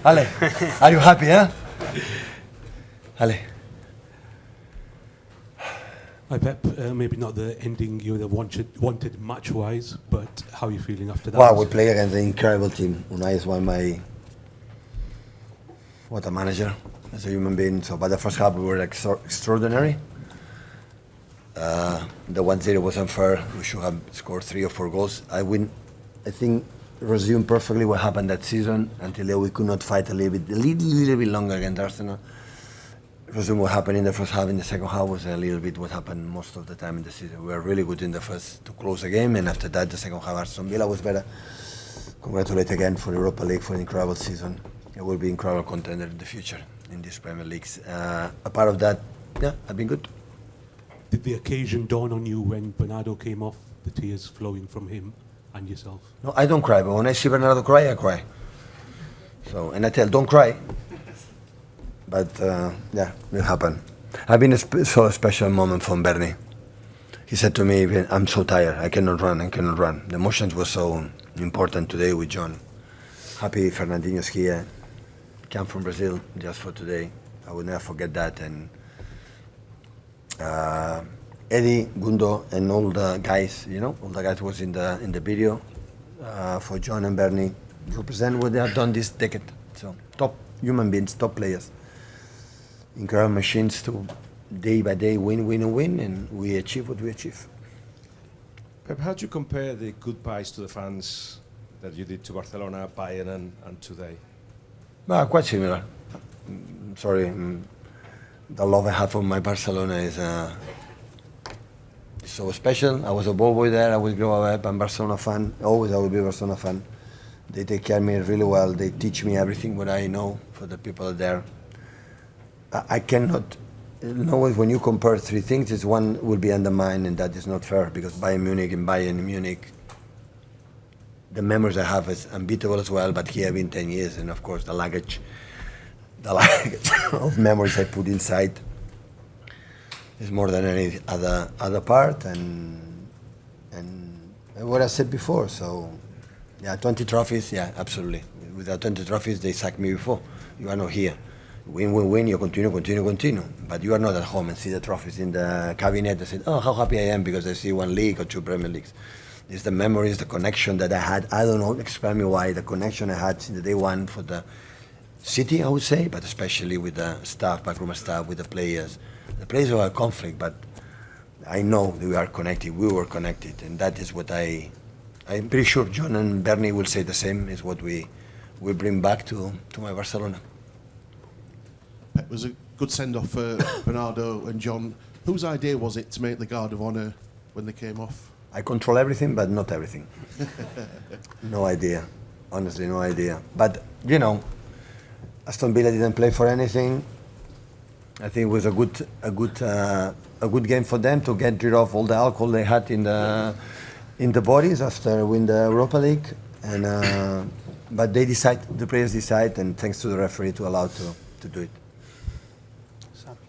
Ale, are you happy, huh? Ale. Hi Pep, maybe not the ending you would have wanted match-wise, but how are you feeling after that? Well, we play against an incredible team. Unai is what a manager, as a human being. So, but the first half we were extraordinary. The 1-0 was unfair. We should have scored 3 or 4 goals. I think resumed perfectly what happened that season until we could not fight a little bit longer against Arsenal. Resume what happened in the first half. In the second half was a little bit what happened most of the time in the season. We were really good in the first to close the game, and after that, the second half, Aston Villa was better. Congratulate again for the Europa League for an incredible season. It will be incredible contender in the future in these Premier Leagues. A part of that, yeah, I've been good. Did the occasion dawn on you when Bernardo came off, the tears flowing from him and yourself? No, I don't cry, but when I see Bernardo cry, I cry. So, and I tell, don't cry. But yeah, it happened. I've been so special moment from Bernie. He said to me, I'm so tired, I cannot run. The emotions were so important today with John. Happy Fernandinho's here. Came from Brazil just for today. I will never forget that. And Eddie, Gundo, and all the guys, all the guys was in the video for John and Bernie. Represent what they have done this decade. So top human beings, top players. Incredible machines to day by day win, and we achieve what we achieve. Pep, how do you compare the goodbyes to the fans that you did to Barcelona, Bayern, and today? Well, quite similar. Sorry, the love I have for my Barcelona is so special. I was a ball boy there. I will grow up. I'm a Barcelona fan. Always I will be a Barcelona fan. They take care of me really well. They teach me everything what I know for the people there. I cannot, always when you compare 3 things, it's one will be undermined, and that is not fair, because Bayern Munich, the memories I have is unbeatable as well, but here I've been 10 years, and of course the luggage of memories I put inside is more than any other part, and what I said before, so yeah, 20 trophies, yeah, absolutely. Without 20 trophies, they sacked me before. You are not here. Win, you continue. But you are not at home and see the trophies in the cabinet and say, oh, how happy I am because I see 1 league or 2 Premier Leagues. It's the memories, the connection that I had. I don't know, explain me why, the connection I had since the day one for the city, I would say, but especially with the staff, backroom staff, with the players. The players were a conflict, but I know we are connected, we were connected, and that is what I'm pretty sure John and Bernie will say the same, is what we bring back to my Barcelona. It was a good send-off for Bernardo and John. Whose idea was it to make the Guard of Honour when they came off? I control everything, but not everything. No idea. Honestly, no idea. But, Aston Villa didn't play for anything. I think it was a good game for them to get rid of all the alcohol they had in the bodies after winning the Europa League. And but the players decide, and thanks to the referee to allow to do it.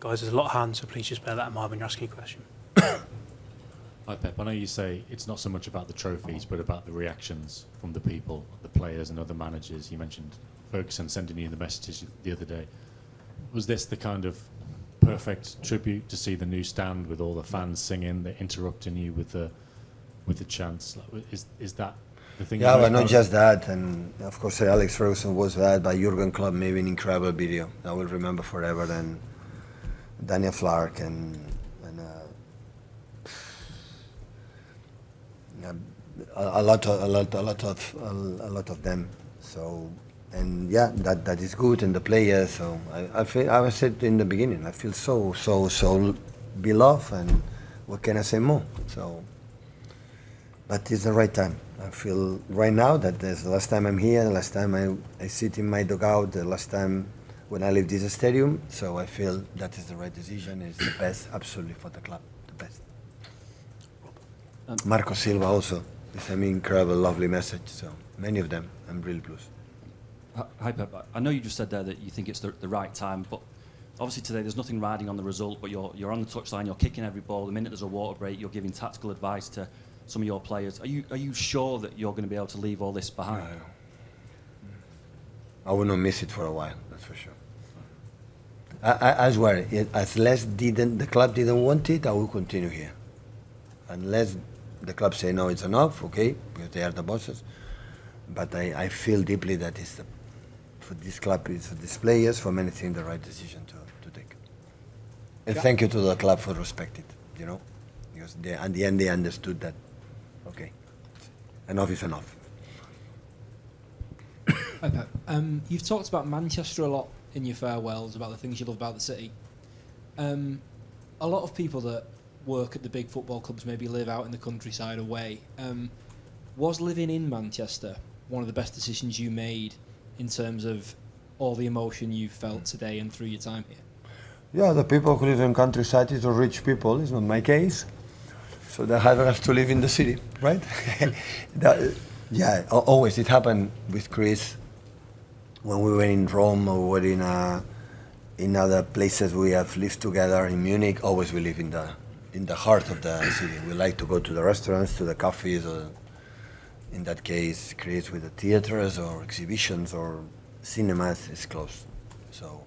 Guys, there's a lot of hands, so please just bear that in mind when you're asking a question. Hi Pep, I know you say it's not so much about the trophies, but about the reactions from the people, the players and other managers. You mentioned Ferguson sending you the messages the other day. Was this the kind of perfect tribute to see the new stand with all the fans singing, they're interrupting you with the chants? Is that the thing? Yeah, but not just that, and of course Alex Ferguson was that, but Jurgen Klopp made an incredible video I will remember forever, and Daniel Flark and a lot of them. So, and yeah, that is good, and the players. So I said in the beginning, I feel so beloved, and what can I say more? So, but it's the right time. I feel right now that there's the last time I'm here, the last time I sit in my dugout, the last time when I leave this stadium, so I feel that is the right decision. It's the best, absolutely, for the club, the best. Marco Silva also. It's an incredible, lovely message. So many of them, I'm really pleased. Hi Pep, I know you just said there that you think it's the right time, but obviously today there's nothing riding on the result, but you're on the touchline, you're kicking every ball. The minute there's a water break, you're giving tactical advice to some of your players. Are you sure that you're going to be able to leave all this behind? I will not miss it for a while. That's for sure. I swear, unless the club didn't want it, I will continue here. Unless the club say no, it's enough, okay, because they are the bosses. But I feel deeply that it's for this club, it's for these players, for many things, the right decision to take. And thank you to the club for respecting it, you know, because at the end they understood that, okay, enough is enough. Hi Pep. You've talked about Manchester a lot in your farewells, about the things you love about the city. A lot of people that work at the big football clubs maybe live out in the countryside away. Was living in Manchester one of the best decisions you made in terms of all the emotion you felt today and through your time here? Yeah, the people who live in countryside is the rich people. It's not my case. So they have to live in the city, right? Always. It happened with Chris when we were in Rome or we were in other places we have lived together. In Munich, always we live in the heart of the city. We like to go to the restaurants, to the cafes, or in that case, Chris with the theaters or exhibitions or cinemas is close. So,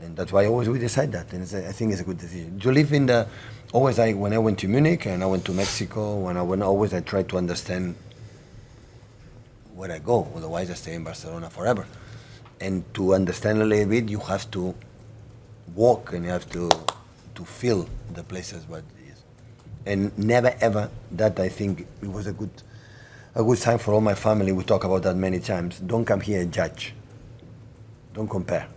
and that's why always we decide that, and I think it's a good decision. To live in the, always when I went to Munich and I went to Mexico, when I went, always I tried to understand where I go, otherwise I stay in Barcelona forever. And to understand a little bit, you have to walk and you have to feel the places what it is. And never ever, that I think it was a good time for all my family, we talk about that many times. Don't come here and judge. Don't compare.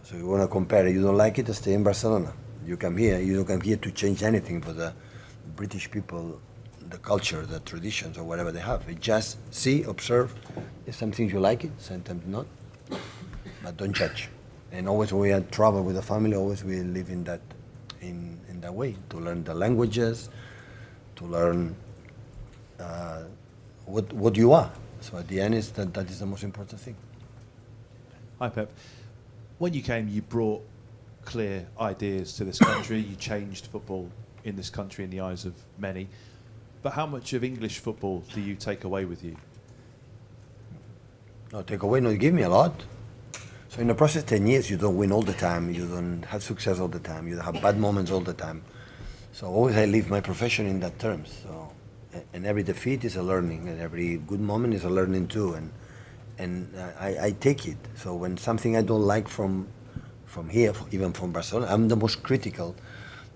So you want to compare, you don't like it, stay in Barcelona. You come here, you don't come here to change anything for the British people, the culture, the traditions, or whatever they have. You just see, observe. There's some things you like it, sometimes not. But don't judge. And always when we had trouble with the family, always we live in that way, to learn the languages, to learn what you are. So at the end, that is the most important thing. Hi Pep. When you came, you brought clear ideas to this country. You changed football in this country in the eyes of many. But how much of English football do you take away with you? No, take away, no, give me a lot. So in the process, 10 years, you don't win all the time. You don't have success all the time. You have bad moments all the time. So always I live my profession in that terms. So, and every defeat is a learning, and every good moment is a learning too. And I take it. So when something I don't like from here, even from Barcelona, I'm the most critical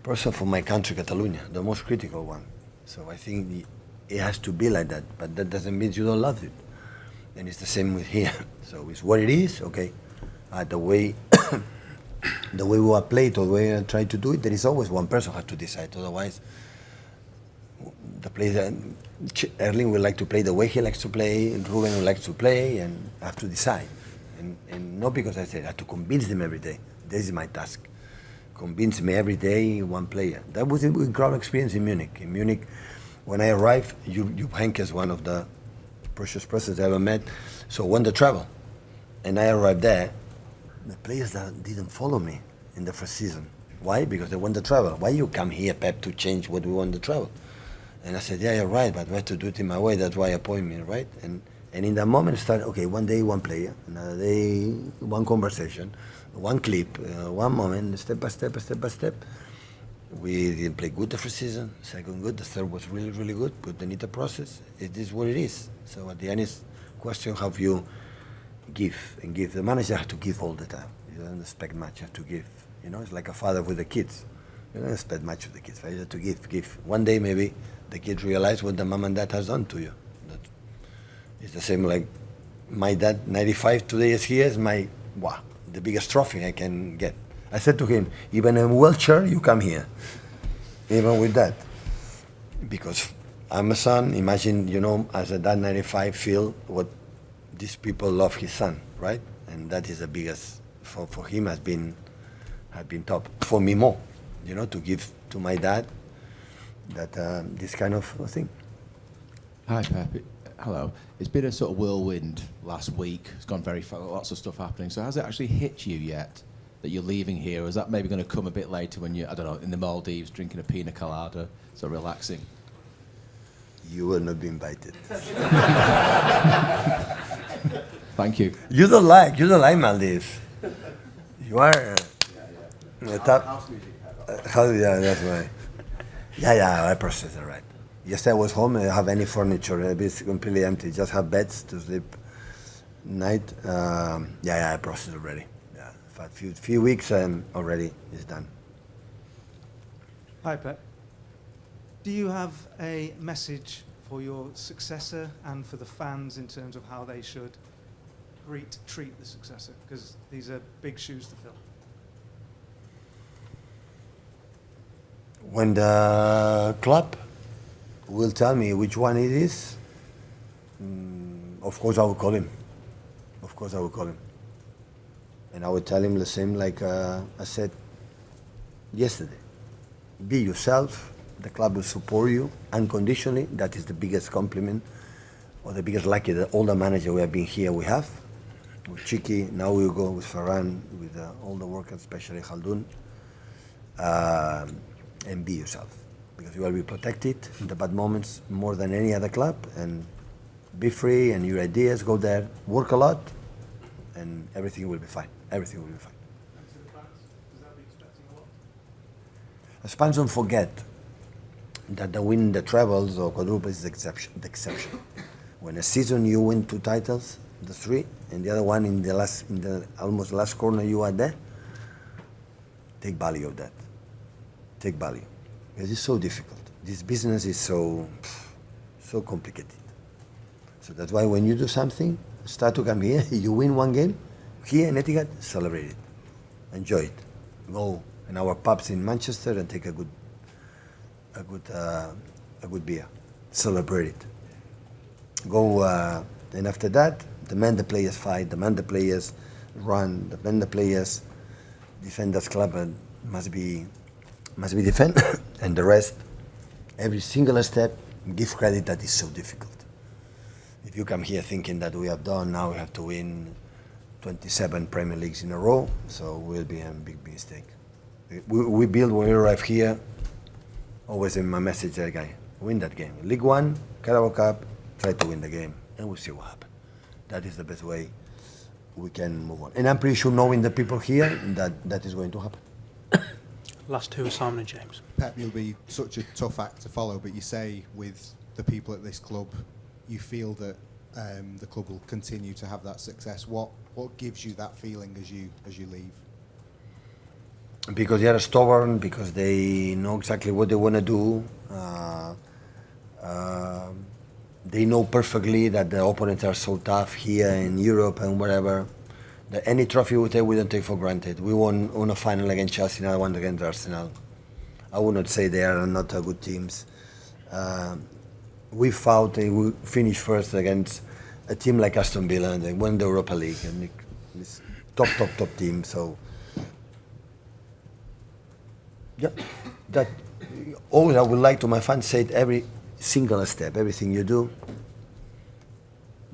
person for my country, Catalonia, the most critical one. So I think it has to be like that, but that doesn't mean you don't love it. And it's the same with here. So it's what it is, okay. The way we are played, or the way I try to do it, there is always one person who has to decide. Otherwise, the player, Erling will like to play the way he likes to play, and Ruben will like to play, and I have to decide. And not because I said I have to convince them every day. This is my task. Convince me every day one player. That was an incredible experience in Munich. In Munich, when I arrived, Jupp Heynckes, one of the precious persons I ever met, so won the travel. And I arrived there, the players that didn't follow me in the first season. Why? Because they won the travel. Why you come here, Pep, to change what we won the travel? And I said, yeah, you're right, but we have to do it in my way. That's why you appoint me, right? And in that moment, it started, okay, one day, one player, another day, one conversation, one clip, one moment, step by step, step by step. We didn't play good the first season, second good, the third was really, really good, but they need a process. It is what it is. So at the end, it's question how you give and give. The manager has to give all the time. You don't expect much, you have to give. You know, it's like a father with the kids. You don't expect much of the kids, right? You have to give. One day maybe the kids realize what the mom and dad has done to you. It's the same like my dad, 95 today is here, is the biggest trophy I can get. I said to him, even in a wheelchair, you come here, even with that. Because I'm a son, imagine, as a dad, 95, feel what these people love his son, right? And that is the biggest, for him has been top. For me more, to give to my dad that this kind of thing. Hi, Pep. Hello. It's been a sort of whirlwind last week. It's gone very fast, lots of stuff happening. So has it actually hit you yet that you're leaving here? Or is that maybe going to come a bit later when you're, I don't know, in the Maldives, drinking a pina colada, so relaxing? You will not be invited. Thank you. You don't like Maldives. You are the top. That's right. Yeah, I process it right. Yesterday I was home. I don't have any furniture. It's completely empty. Just have beds to sleep night. I processed already. Yeah, for a few weeks already it's done. Hi, Pep. Do you have a message for your successor and for the fans in terms of how they should treat the successor? Because these are big shoes to fill. When the club will tell me which one it is, of course I will call him. Of course I will call him. And I will tell him the same like I said yesterday. Be yourself. The club will support you unconditionally. That is the biggest compliment or the biggest lucky that all the managers we have been here we have. With Chiki, now we'll go with Ferran, with all the workers, especially Khaldun. And be yourself. Because you will be protected in the bad moments more than any other club. And be free and your ideas, go there, work a lot, and everything will be fine. Everything will be fine. And to the fans, does that be expecting a lot? As fans don't forget that the win the trebles or quadruple is the exception. When a season you win 2 titles, the 3, and the other one in the almost last corner you are there, take value of that. Take value. Because it's so difficult. This business is so complicated. So that's why when you do something, start to come here, you win 1 game, here in Etihad, celebrate it. Enjoy it. Go in our pubs in Manchester and take a good beer. Celebrate it. Go and after that, demand the players fight, demand the players run, demand the players defend this club and must be defend and the rest, every single step, give credit that is so difficult. If you come here thinking that we have done, now we have to win 27 Premier Leagues in a row, so we'll be a big mistake. We build when we arrive here, always in my message, guy, win that game. League 1, Carabao Cup, try to win the game, and we'll see what happens. That is the best way we can move on. And I'm pretty sure knowing the people here, that is going to happen. Last 2 are Simon and James. Pep, you'll be such a tough act to follow, but you say with the people at this club, you feel that the club will continue to have that success. What gives you that feeling as you leave? Because they are stubborn, because they know exactly what they want to do. They know perfectly that the opponents are so tough here in Europe and whatever. That any trophy we take, we don't take for granted. We won a final against Chelsea, another one against Arsenal. I would not say they are not good teams. We fought and we finished first against a team like Aston Villa and they won the Europa League. And it's top team. So, yeah, that always I would like to my fans say it every single step, everything you do.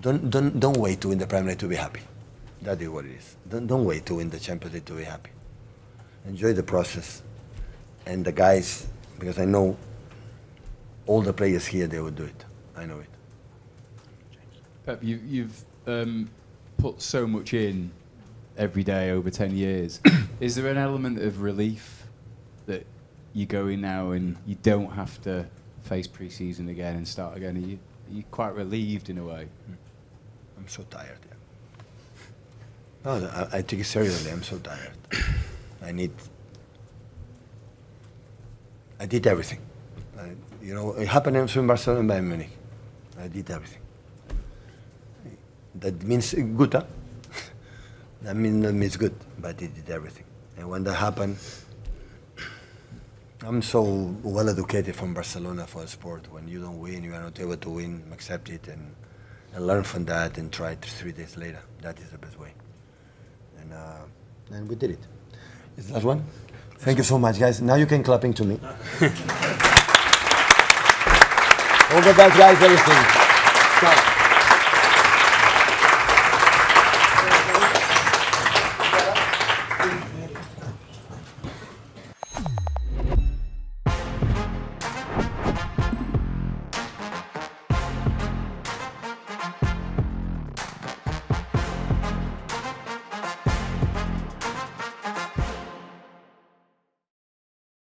Don't wait to win the Premier League to be happy. That is what it is. Don't wait to win the Champions League to be happy. Enjoy the process. And the guys, because I know all the players here, they will do it. I know it. Pep, you've put so much in every day over 10 years. Is there an element of relief that you go in now and you don't have to face pre-season again and start again? Are you quite relieved in a way? I'm so tired. Yeah. No, I take it seriously. I'm so tired. I did everything. It happened in Barcelona and Bayern Munich. I did everything. That means good, huh? That means good, but I did everything. And when that happened, I'm so well educated from Barcelona for sport. When you don't win, you are not able to win, accept it and learn from that and try it 3 days later. That is the best way. And we did it. Is the last one? Thank you so much, guys. Now you can clapping to me. All the best, guys. Everything. Ciao.